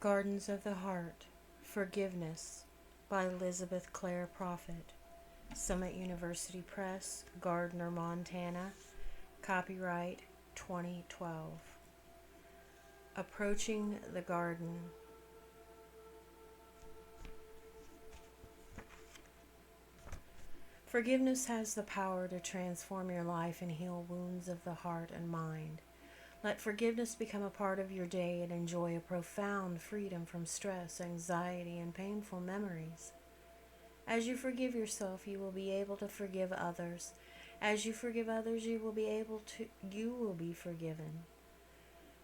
Gardens of the Heart, Forgiveness by Elizabeth Clare Prophet. Summit University Press, Gardner, Montana. Copyright 2012. Approaching the Garden. Forgiveness has the power to transform your life and heal wounds of the heart and mind. Let forgiveness become a part of your day and enjoy a profound freedom from stress, anxiety, and painful memories. As you forgive yourself, you will be able to forgive others. As you forgive others, you will be forgiven.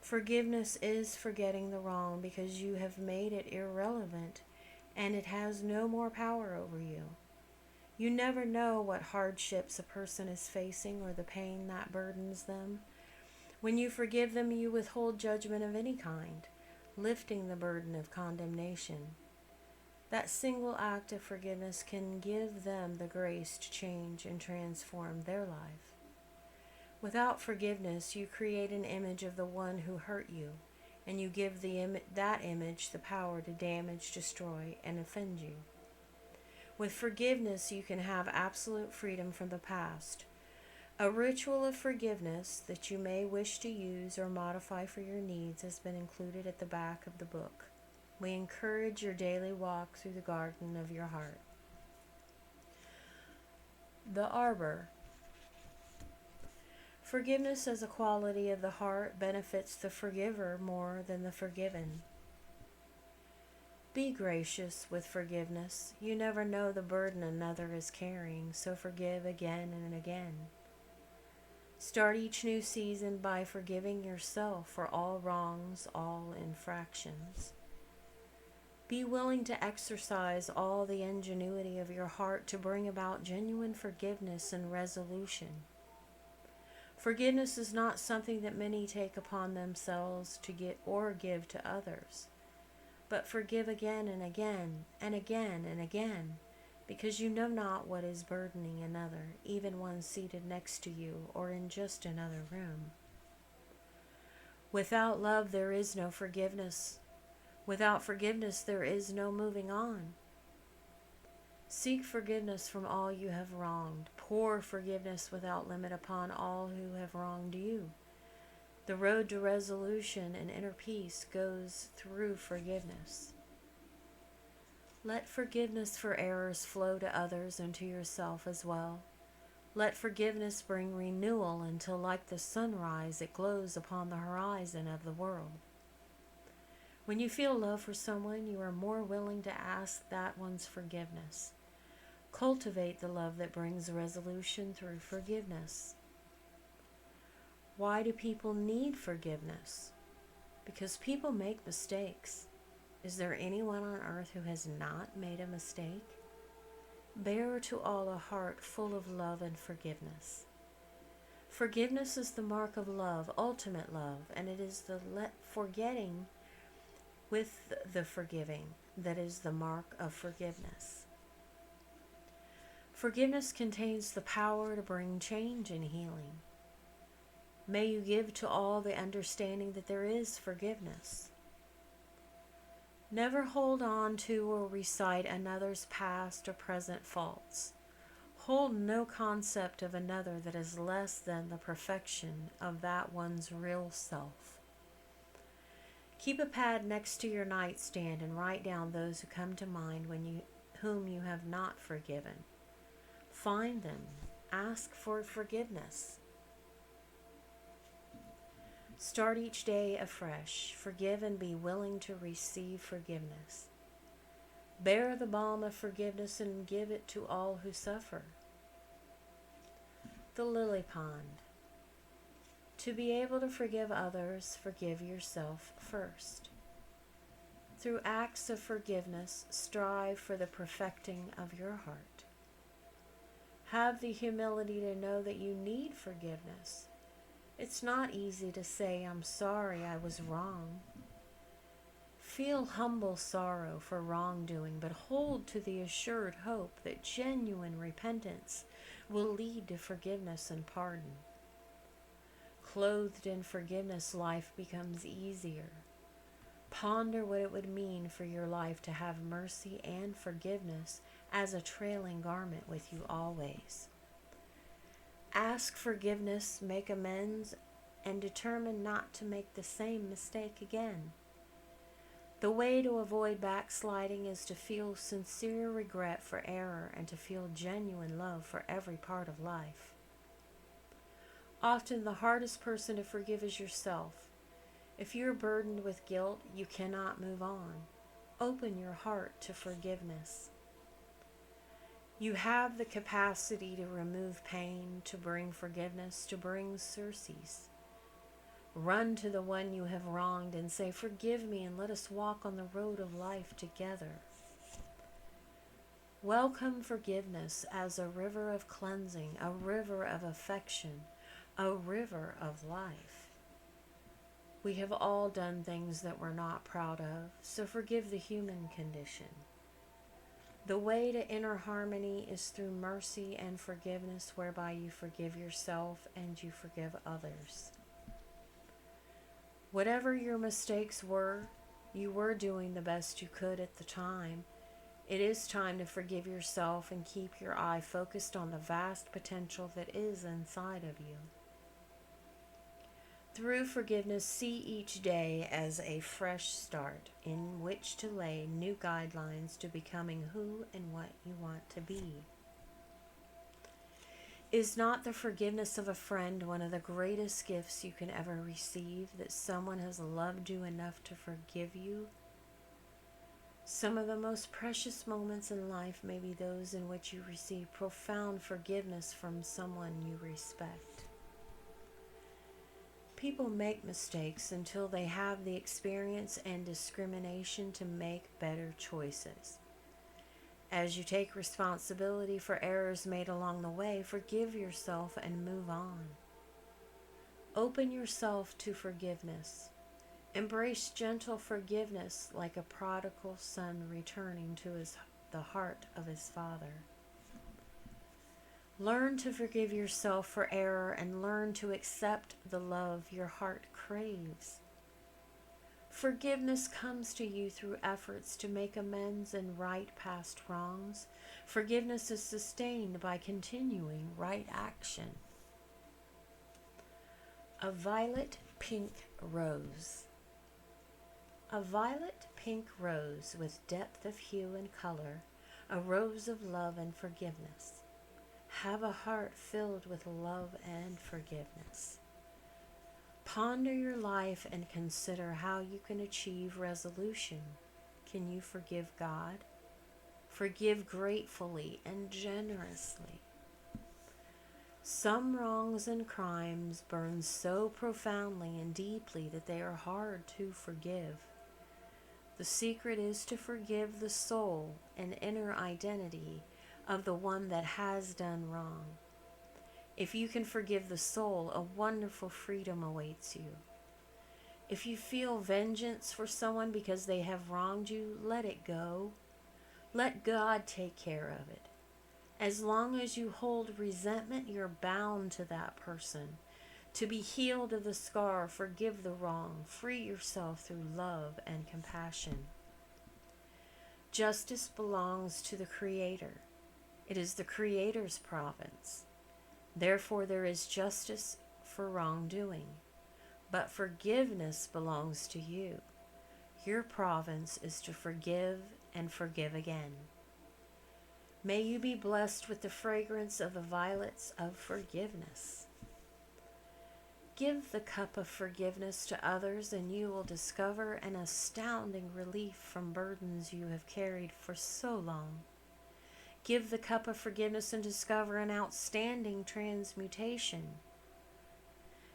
Forgiveness is forgetting the wrong because you have made it irrelevant and it has no more power over you. You never know what hardships a person is facing or the pain that burdens them. When you forgive them, you withhold judgment of any kind, lifting the burden of condemnation. That single act of forgiveness can give them the grace to change and transform their life. Without forgiveness, you create an image of the one who hurt you, and you give that image the power to damage, destroy, and offend you. With forgiveness, you can have absolute freedom from the past. A ritual of forgiveness that you may wish to use or modify for your needs has been included at the back of the book. We encourage your daily walk through the garden of your heart. The Arbor. Forgiveness as a quality of the heart benefits the forgiver more than the forgiven. Be gracious with forgiveness. You never know the burden another is carrying, so forgive again and again. Start each new season by forgiving yourself for all wrongs, all infractions. Be willing to exercise all the ingenuity of your heart to bring about genuine forgiveness and resolution. Forgiveness is not something that many take upon themselves to get or give to others, but forgive again and again and again and again, because you know not what is burdening another, even one seated next to you or in just another room. Without love, there is no forgiveness. Without forgiveness, there is no moving on. Seek forgiveness from all you have wronged. Pour forgiveness without limit upon all who have wronged you. The road to resolution and inner peace goes through forgiveness. Let forgiveness for errors flow to others and to yourself as well. Let forgiveness bring renewal until, like the sunrise, it glows upon the horizon of the world. When you feel love for someone, you are more willing to ask that one's forgiveness. Cultivate the love that brings resolution through forgiveness. Why do people need forgiveness? Because people make mistakes. Is there anyone on earth who has not made a mistake? Bear to all a heart full of love and forgiveness. Forgiveness is the mark of love, ultimate love, and it is the forgetting with the forgiving that is the mark of forgiveness. Forgiveness contains the power to bring change and healing. May you give to all the understanding that there is forgiveness. Never hold on to or recite another's past or present faults. Hold no concept of another that is less than the perfection of that one's real self. Keep a pad next to your nightstand and write down those who come to mind whom you have not forgiven. Find them. Ask for forgiveness. Start each day afresh. Forgive and be willing to receive forgiveness. Bear the balm of forgiveness and give it to all who suffer. The lily pond. To be able to forgive others, forgive yourself first. Through acts of forgiveness, strive for the perfecting of your heart. Have the humility to know that you need forgiveness. It's not easy to say, "I'm sorry, I was wrong." Feel humble sorrow for wrongdoing, but hold to the assured hope that genuine repentance will lead to forgiveness and pardon. Clothed in forgiveness, life becomes easier. Ponder what it would mean for your life to have mercy and forgiveness as a trailing garment with you always. Ask forgiveness, make amends, and determine not to make the same mistake again. The way to avoid backsliding is to feel sincere regret for error and to feel genuine love for every part of life. Often the hardest person to forgive is yourself. If you're burdened with guilt, you cannot move on. Open your heart to forgiveness. You have the capacity to remove pain, to bring forgiveness, to bring surcease. Run to the one you have wronged and say, "Forgive me, and let us walk on the road of life together." Welcome forgiveness as a river of cleansing, a river of affection, a river of life. We have all done things that we're not proud of, so forgive the human condition. The way to inner harmony is through mercy and forgiveness, whereby you forgive yourself and you forgive others. Whatever your mistakes were, you were doing the best you could at the time. It is time to forgive yourself and keep your eye focused on the vast potential that is inside of you. Through forgiveness, see each day as a fresh start in which to lay new guidelines to becoming who and what you want to be. Is not the forgiveness of a friend one of the greatest gifts you can ever receive, that someone has loved you enough to forgive you? Some of the most precious moments in life may be those in which you receive profound forgiveness from someone you respect. People make mistakes until they have the experience and discrimination to make better choices. As you take responsibility for errors made along the way, forgive yourself and move on. Open yourself to forgiveness. Embrace gentle forgiveness like a prodigal son returning to the heart of his father. Learn to forgive yourself for error and learn to accept the love your heart craves. Forgiveness comes to you through efforts to make amends and right past wrongs. Forgiveness is sustained by continuing right action. A violet pink rose. A violet pink rose with depth of hue and color, a rose of love and forgiveness. Have a heart filled with love and forgiveness. Ponder your life and consider how you can achieve resolution. Can you forgive God? Forgive gratefully and generously. Some wrongs and crimes burn so profoundly and deeply that they are hard to forgive. The secret is to forgive the soul and inner identity of the one that has done wrong. If you can forgive the soul, a wonderful freedom awaits you. If you feel vengeance for someone because they have wronged you, let it go. Let God take care of it. As long as you hold resentment, you're bound to that person. To be healed of the scar, forgive the wrong. Free yourself through love and compassion. Justice belongs to the Creator. It is the Creator's province. Therefore, there is justice for wrongdoing. But forgiveness belongs to you. Your province is to forgive and forgive again. May you be blessed with the fragrance of the violets of forgiveness. Give the cup of forgiveness to others, and you will discover an astounding relief from burdens you have carried for so long. Give the cup of forgiveness and discover an outstanding transmutation.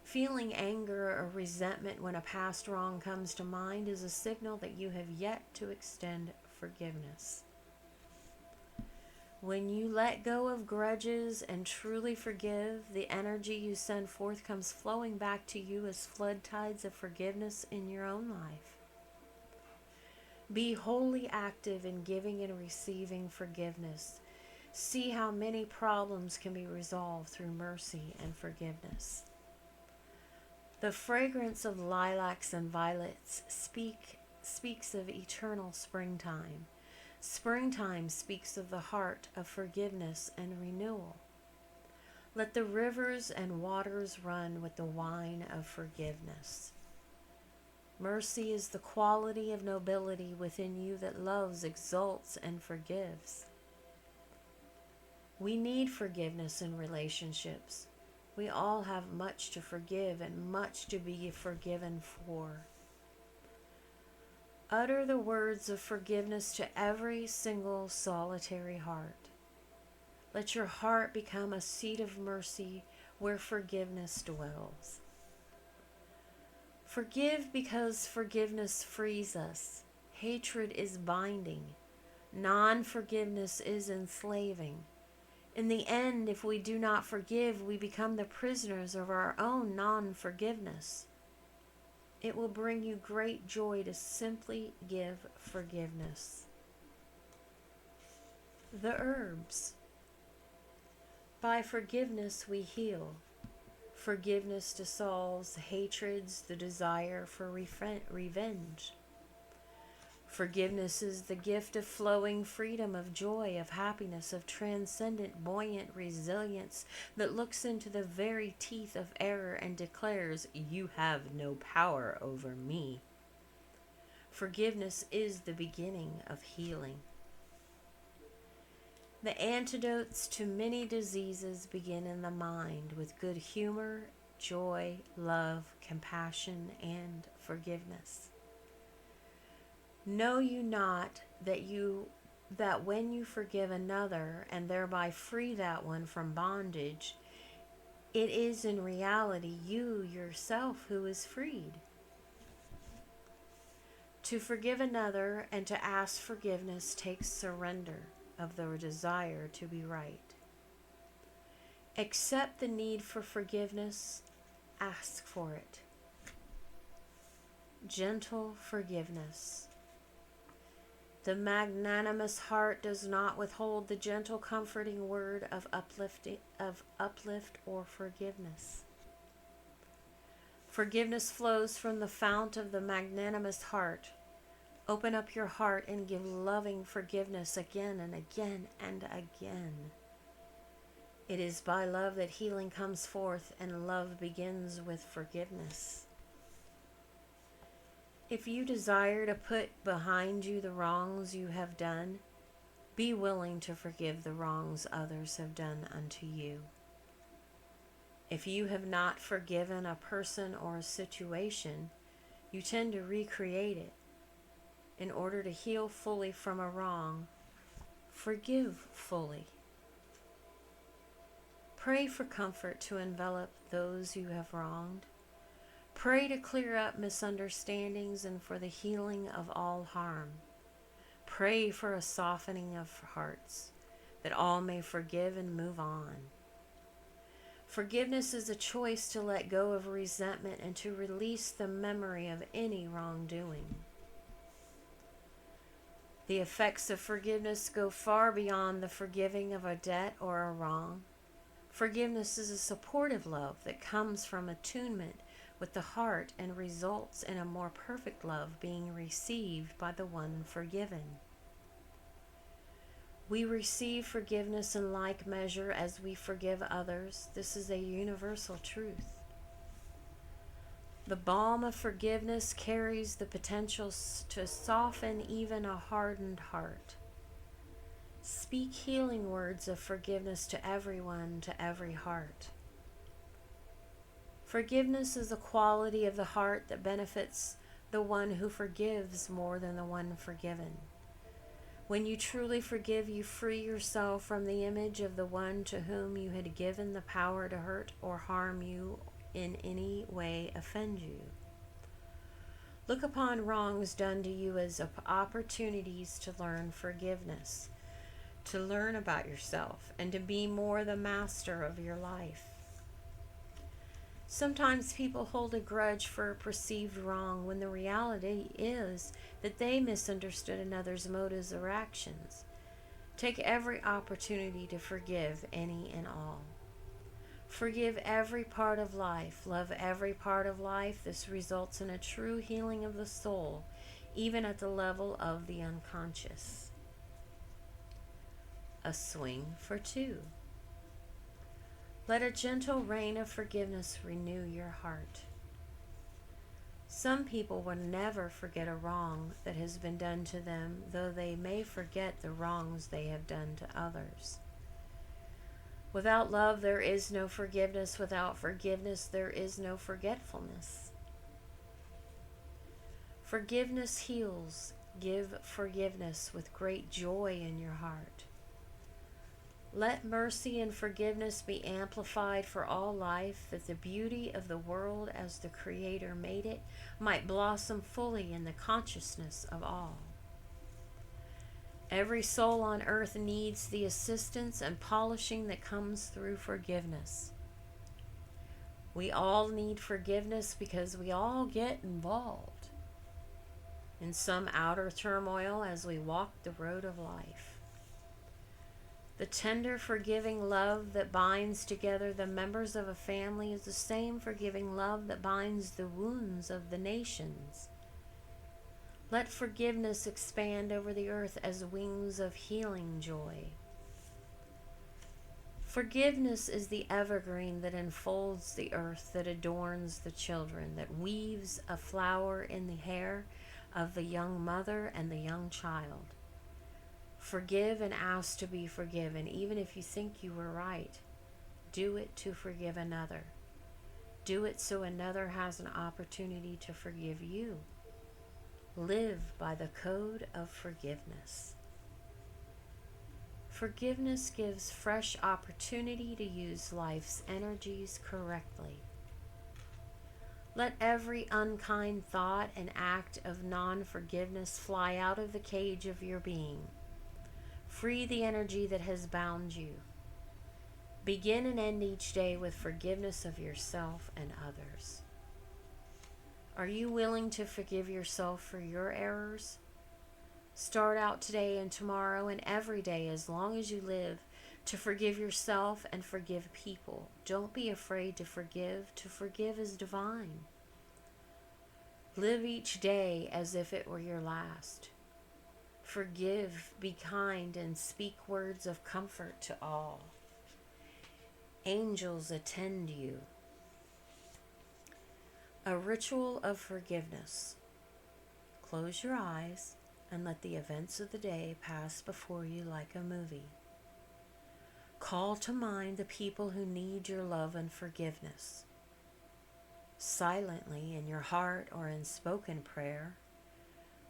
Feeling anger or resentment when a past wrong comes to mind is a signal that you have yet to extend forgiveness. When you let go of grudges and truly forgive, the energy you send forth comes flowing back to you as flood tides of forgiveness in your own life. Be wholly active in giving and receiving forgiveness. See how many problems can be resolved through mercy and forgiveness. The fragrance of lilacs and violets speaks of eternal springtime. Springtime speaks of the heart of forgiveness and renewal. Let the rivers and waters run with the wine of forgiveness. Mercy is the quality of nobility within you that loves, exalts, and forgives. We need forgiveness in relationships. We all have much to forgive and much to be forgiven for. Utter the words of forgiveness to every single solitary heart. Let your heart become a seat of mercy where forgiveness dwells. Forgive because forgiveness frees us. Hatred is binding. Non-forgiveness is enslaving. In the end, if we do not forgive, we become the prisoners of our own non-forgiveness. It will bring you great joy to simply give forgiveness. The herbs. By forgiveness we heal. Forgiveness dissolves hatreds, the desire for revenge. Forgiveness is the gift of flowing freedom, of joy, of happiness, of transcendent, buoyant resilience that looks into the very teeth of error and declares, "You have no power over me." Forgiveness is the beginning of healing. The antidotes to many diseases begin in the mind with good humor, joy, love, compassion, and forgiveness. Know you not that when you forgive another and thereby free that one from bondage, it is in reality you yourself who is freed. To forgive another and to ask forgiveness takes surrender of the desire to be right. Accept the need for forgiveness, ask for it. Gentle forgiveness. The magnanimous heart does not withhold the gentle, comforting word of uplift or forgiveness. Forgiveness flows from the fount of the magnanimous heart. Open up your heart and give loving forgiveness again and again and again. It is by love that healing comes forth, and love begins with forgiveness. If you desire to put behind you the wrongs you have done, be willing to forgive the wrongs others have done unto you. If you have not forgiven a person or a situation, you tend to recreate it. In order to heal fully from a wrong, forgive fully. Pray for comfort to envelop those you have wronged. Pray to clear up misunderstandings and for the healing of all harm. Pray for a softening of hearts, that all may forgive and move on. Forgiveness is a choice to let go of resentment and to release the memory of any wrongdoing. The effects of forgiveness go far beyond the forgiving of a debt or a wrong. Forgiveness is a supportive love that comes from attunement with the heart and results in a more perfect love being received by the one forgiven. We receive forgiveness in like measure as we forgive others. This is a universal truth. The balm of forgiveness carries the potential to soften even a hardened heart. Speak healing words of forgiveness to everyone, to every heart. Forgiveness is a quality of the heart that benefits the one who forgives more than the one forgiven. When you truly forgive, you free yourself from the image of the one to whom you had given the power to hurt or harm you in any way offend you. Look upon wrongs done to you as opportunities to learn forgiveness, to learn about yourself, and to be more the master of your life. Sometimes people hold a grudge for a perceived wrong when the reality is that they misunderstood another's motives or actions. Take every opportunity to forgive any and all. Forgive every part of life. Love every part of life. This results in a true healing of the soul, even at the level of the unconscious. A swing for two. Let a gentle rain of forgiveness renew your heart. Some people will never forget a wrong that has been done to them, though they may forget the wrongs they have done to others. Without love, there is no forgiveness. Without forgiveness, there is no forgetfulness. Forgiveness heals. Give forgiveness with great joy in your heart. Let mercy and forgiveness be amplified for all life, that the beauty of the world as the Creator made it might blossom fully in the consciousness of all. Every soul on earth needs the assistance and polishing that comes through forgiveness. We all need forgiveness because we all get involved in some outer turmoil as we walk the road of life. The tender, forgiving love that binds together the members of a family is the same forgiving love that binds the wounds of the nations. Let forgiveness expand over the earth as wings of healing joy. Forgiveness is the evergreen that enfolds the earth, that adorns the children, that weaves a flower in the hair of the young mother and the young child. Forgive and ask to be forgiven, even if you think you were right. Do it to forgive another. Do it so another has an opportunity to forgive you. Live by the code of forgiveness. Forgiveness gives fresh opportunity to use life's energies correctly. Let every unkind thought and act of non-forgiveness fly out of the cage of your being. Free the energy that has bound you. Begin and end each day with forgiveness of yourself and others. Are you willing to forgive yourself for your errors? Start out today and tomorrow and every day, as long as you live, to forgive yourself and forgive people. Don't be afraid to forgive. To forgive is divine. Live each day as if it were your last. Forgive, be kind, and speak words of comfort to all. Angels attend you. A ritual of forgiveness. Close your eyes and let the events of the day pass before you like a movie. Call to mind the people who need your love and forgiveness. Silently, in your heart or in spoken prayer,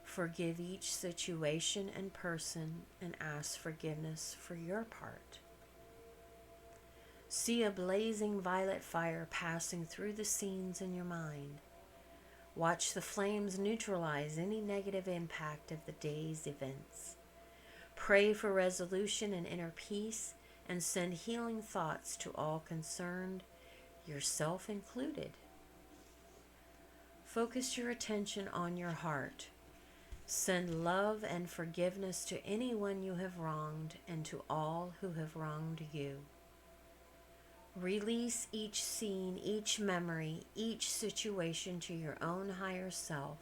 forgive each situation and person and ask forgiveness for your part. See a blazing violet fire passing through the scenes in your mind. Watch the flames neutralize any negative impact of the day's events. Pray for resolution and inner peace, and send healing thoughts to all concerned, yourself included. Focus your attention on your heart. Send love and forgiveness to anyone you have wronged and to all who have wronged you. Release each scene, each memory, each situation to your own higher self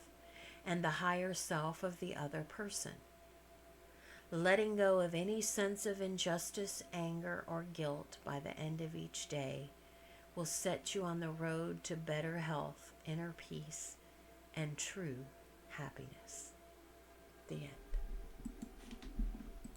and the higher self of the other person. Letting go of any sense of injustice, anger, or guilt by the end of each day will set you on the road to better health, inner peace, and true happiness.